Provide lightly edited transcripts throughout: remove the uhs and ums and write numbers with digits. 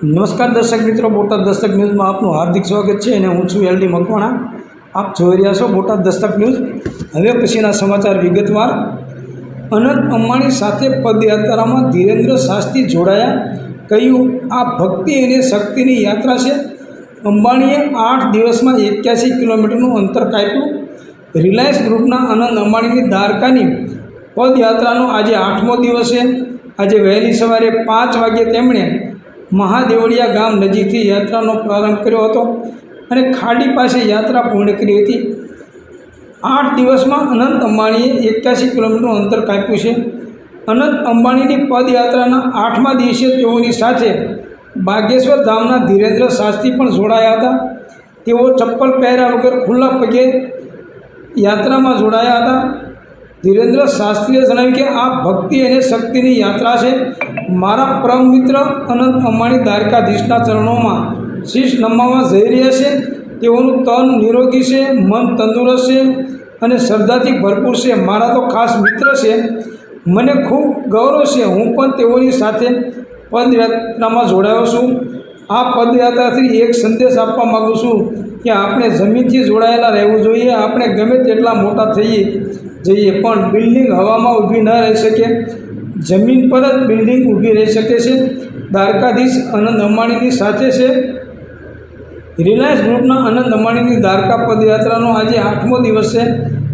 નમસ્કાર દર્શક મિત્રો, બોટાદ દસ્તક ન્યૂઝમાં આપનું હાર્દિક સ્વાગત છે અને હું છું એલડી મકવાણા. આપ જોઈ રહ્યા છો બોટાદ દસ્તક ન્યૂઝ. હવે પછીના સમાચાર વિગતવાર. અનંત અંબાણી સાથે પદયાત્રામાં ધીરેન્દ્ર શાસ્ત્રી જોડાયા. કહ્યું, આ ભક્તિ અને શક્તિની યાત્રા છે. અંબાણીએ 8 દિવસમાં 81 કિલોમીટરનું અંતર કાપ્યું. રિલાયન્સ ગ્રુપના આનંદ અંબાણીની દ્વારકાની પદયાત્રાનો આજે 8મો દિવસ છે. આજે વહેલી સવારે 5 વાગ્યે તેમણે મહાદેવળિયા ગામ નજીકથી યાત્રાનો પ્રારંભ કર્યો હતો અને ખાડી પાસે યાત્રા પૂર્ણ કરી હતી. 8 દિવસમાં અનંત અંબાણીએ 81 કિલોમીટરનું અંતર કાપ્યું છે. અનંત અંબાણીની પદયાત્રાના 8મા દિવસે તેઓની સાથે બાગેશ્વર ધામના ધીરેન્દ્ર શાસ્ત્રી પણ જોડાયા હતા. તેઓ ચપ્પલ પહેર્યા વગર ખુલ્લા પગે યાત્રામાં જોડાયા હતા. ધીરેન્દ્ર શાસ્ત્રીએ જણાવ્યું કે આ ભક્તિ અને શક્તિની યાત્રા છે. મારા પરમ મિત્ર અનંત અંબાણી દ્વારકાધીશના ચરણોમાં શીશ નમવા જઈ રહ્યા છે. તેઓનું તન નિરોગી છે, મન તંદુરસ્ત છે અને શ્રદ્ધાથી ભરપૂર છે. મારા તો ખાસ મિત્ર છે. મને ખૂબ ગૌરવ છે. હું પણ તેઓની સાથે પદયાત્રામાં જોડાયો છું. આ પદયાત્રાથી એક સંદેશ આપવા માગું છું કે આપણે જમીનથી જોડાયેલા રહેવું જોઈએ. આપણે ગમે તેટલા મોટા થઈએ જઈએ પણ બિલ્ડિંગ હવામાં ઊભી ન રહી શકે. જમીન પર જ બિલ્ડિંગ ઊભી રહી શકે છે. દ્વારકાધીશ આનંદ અંબાણીની સાથે છે. રિલાયન્સ ગ્રુપના આનંદ અંબાણીની દ્વારકા પદયાત્રાનો આજે 8મો દિવસ છે.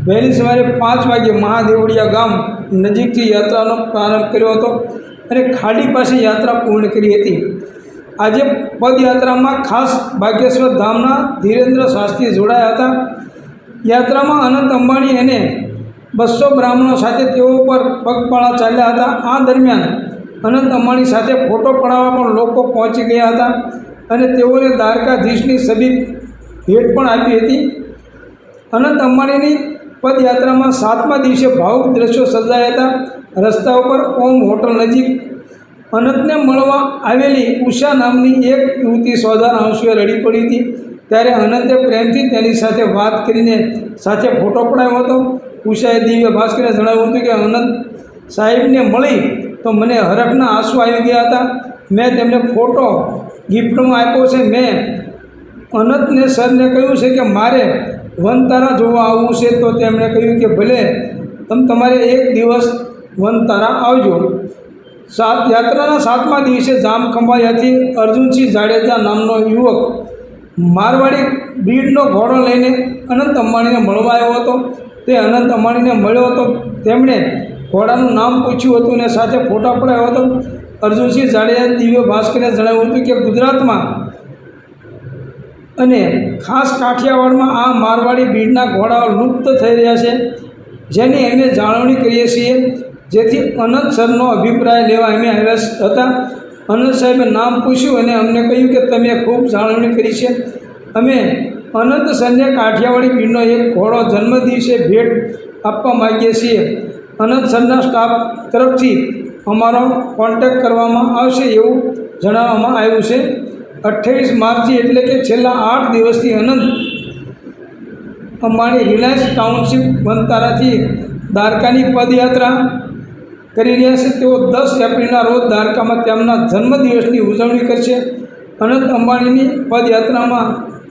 વહેલી સવારે 5 વાગ્યે મહાદેવળિયા ગામ નજીકથી યાત્રાનો પ્રારંભ કર્યો હતો અને ખાડી પાસે યાત્રા પૂર્ણ કરી હતી. આજે પદયાત્રામાં ખાસ બાગેશ્વર ધામના ધીરેન્દ્ર શાસ્ત્રી જોડાયા હતા. યાત્રામાં અનંત અંબાણી અને 200 બ્રાહ્મણો સાથે તેઓ પર પગપાળા ચાલ્યા હતા. આ દરમિયાન અનંત અંબાણી સાથે ફોટો પડાવવા પણ લોકો પહોંચી ગયા હતા અને તેઓને દ્વારકાધીશની છબી ભેટ પણ આપી હતી. અનંત અંબાણીની પદયાત્રામાં 7મા દિવસે ભાવુક દ્રશ્યો સર્જાયા હતા. રસ્તા ઉપર ઓમ હોટલ નજીક અનંતને મળવા આવેલી ઉષા નામની એક યુવતી સોજાના આંસુએ રડી પડી હતી. ત્યારે અનંતે પ્રેમથી તેની સાથે વાત કરીને સાથે ફોટો પડાવ્યો હતો. ઉષાએ દિવ્ય ભાસ્કરને જણાવ્યું હતું કે અનંત સાહેબને મળી તો મને હરખના આંસુ આવી ગયા હતા. મેં તેમને ફોટો ગિફ્ટમાં આપ્યો છે. મેં અનંતને સરને કહ્યું છે કે મારે વનતારા જોવા આવવું છે. તો તેમણે કહ્યું કે ભલે, તમારે એક દિવસ વનતારા આવજો. યાત્રાના 7મા દિવસે જામખંભાળિયાથી અર્જુનસિંહ જાડેજા નામનો યુવક મારવાડી બ્રીડનો ઘોડો લઈને અનંત અંબાણીને મળવા આવ્યો હતો. તે અનંત અંબાણીને મળ્યો હતો. તેમણે ઘોડાનું નામ પૂછ્યું હતું અને સાથે ફોટા પડાવ્યો હતો. અર્જુનસિંહ જાડેજા દિવ્ય ભાસ્કરને જણાવ્યું હતું કે ગુજરાતમાં અને ખાસ કાઠિયાવાડમાં આ મારવાડી બ્રીડના ઘોડાઓ લુપ્ત થઈ રહ્યા છે, જેની અમે જાળવણી કરીએ છીએ. જેથી અનંત સરનો અભિપ્રાય લેવા અમે આવ્યા હતા. અનંત સાહેબે નામ પૂછ્યું અને અમને કહ્યું કે તમે ખૂબ જાળવણી કરી છે. અમે અનંત સરને કાઠિયાવાડી બ્રીડનો એક ઘોડો જન્મદિવસે ભેટ આપવા માગીએ છીએ. અનંત સરના સ્ટાફ તરફથી અમારો કોન્ટેક્ટ કરવામાં આવશે એવું જણાવવામાં આવ્યું છે. 28 માર્ચથી એટલે કે છેલ્લા 8 દિવસથી અનંત અંબાણી રિલાયન્સ ટાઉનશીપ વનતારાથી દ્વારકાની પદયાત્રા કરી રહ્યા છે. તેઓ 10 એપ્રિલના રોજ દ્વારકામાં તેમના જન્મદિવસની ઉજવણી કરશે. અનંત અંબાણીની પદયાત્રામાં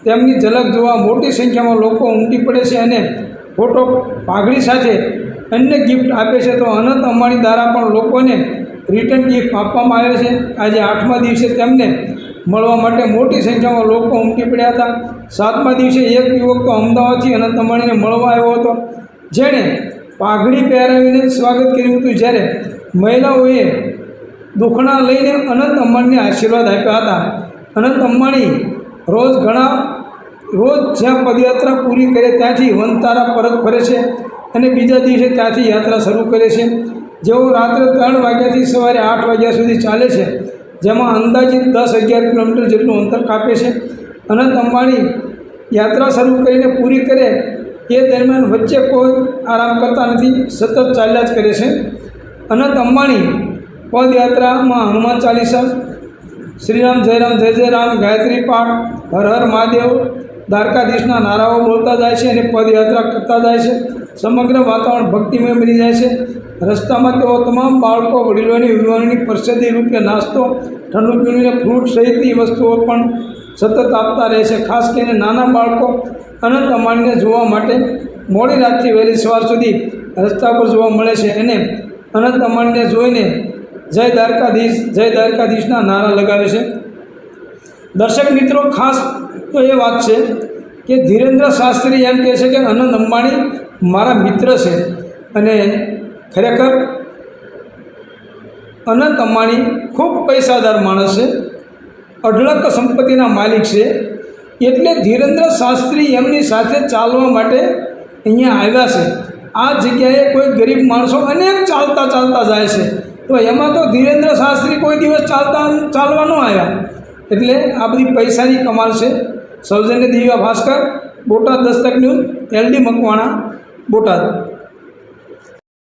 તેમની ઝલક જોવા મોટી સંખ્યામાં લોકો ઉમટી પડે છે અને ફોટો પાઘડી સાથે અન્ય ગિફ્ટ આપે છે. તો અનંત અંબાણી દ્વારા પણ લોકોને રિટર્ન ગિફ્ટ આપવામાં આવે છે. આજે 8મા દિવસે તેમને મળવા માટે મોટી સંખ્યામાં લોકો ઉમટી પડ્યા હતા. 7મા દિવસે એક યુવક તો અમદાવાદથી અનંત અંબાણીને મળવા આવ્યો હતો, જેણે પાઘડી પહેરાવીને સ્વાગત કર્યું હતું. જ્યારે મહિલાઓએ દુખણા લઈને અનંત અંબાણીને આશીર્વાદ આપ્યા હતા. અનંત અંબાણી રોજ જ્યાં પદયાત્રા પૂરી કરે ત્યાંથી વનતારા પરત ફરે છે અને બીજા દિવસે ત્યાંથી યાત્રા શરૂ કરે છે. જેઓ રાત્રે 3 વાગ્યાથી સવારે 8 વાગ્યા સુધી ચાલે છે, જેમાં અંદાજિત 10-11 કિલોમીટર જેટલું અંતર કાપે છે. અનંત અંબાણી યાત્રા શરૂ કરીને પૂરી કરે એ દરમિયાન વચ્ચે કોઈ આરામ કરતા નથી, સતત ચાલ્યા જ કરે છે. અનંત અંબાણી પદયાત્રામાં હનુમાન ચાલીસા, શ્રીરામ જય રામ જય જય રામ, ગાયત્રી પાઠ, હર હર મહાદેવ, દ્વારકાધીશના નારાઓ બોલતા જાય છે અને પદયાત્રા કરતા જાય છે. સમગ્ર વાતાવરણ ભક્તિમય બની જાય છે. રસ્તામાં તેઓ તમામ બાળકો, વડીલોની, યુવાનોની પ્રસાદી રૂપે નાસ્તો, ઠંડુ પીણીને ફ્રૂટ સહિતની વસ્તુઓ પણ સતત આપતા રહે છે. ખાસ કરીને નાના બાળકો અનંત અંબાણીને જોવા માટે મોડી રાતથી વહેલી સવાર સુધી રસ્તા પર જોવા મળે છે અને અનંત અંબાણીને જોઈને જય દ્વારકાધીશના નારા લગાવે છે. દર્શક મિત્રો, ખાસ તો એ વાત છે કે ધીરેન્દ્ર શાસ્ત્રી એમ કહે છે કે અનંત અંબાણી મારા મિત્ર છે અને ખરેખર અનંત અંબાણી ખૂબ પૈસાદાર માણસ છે, અઢળક સંપત્તિના માલિક છે. એટલે ધીરેન્દ્ર શાસ્ત્રી એમની સાથે ચાલવા માટે અહીંયા આવ્યા છે. આ જગ્યાએ કોઈ ગરીબ માણસો અનેક ચાલતા જાય છે, તો એમાં તો ધીરેન્દ્ર શાસ્ત્રી કોઈ દિવસ ચાલવા ન આવ્યા. એટલે આ બધી પૈસાની કમાલ છે. સૌજન્ય દિવ્યા ભાસ્કર, બોટાદ દસ્તક ન્યૂઝ, LD મકવાણા, બોટાદ.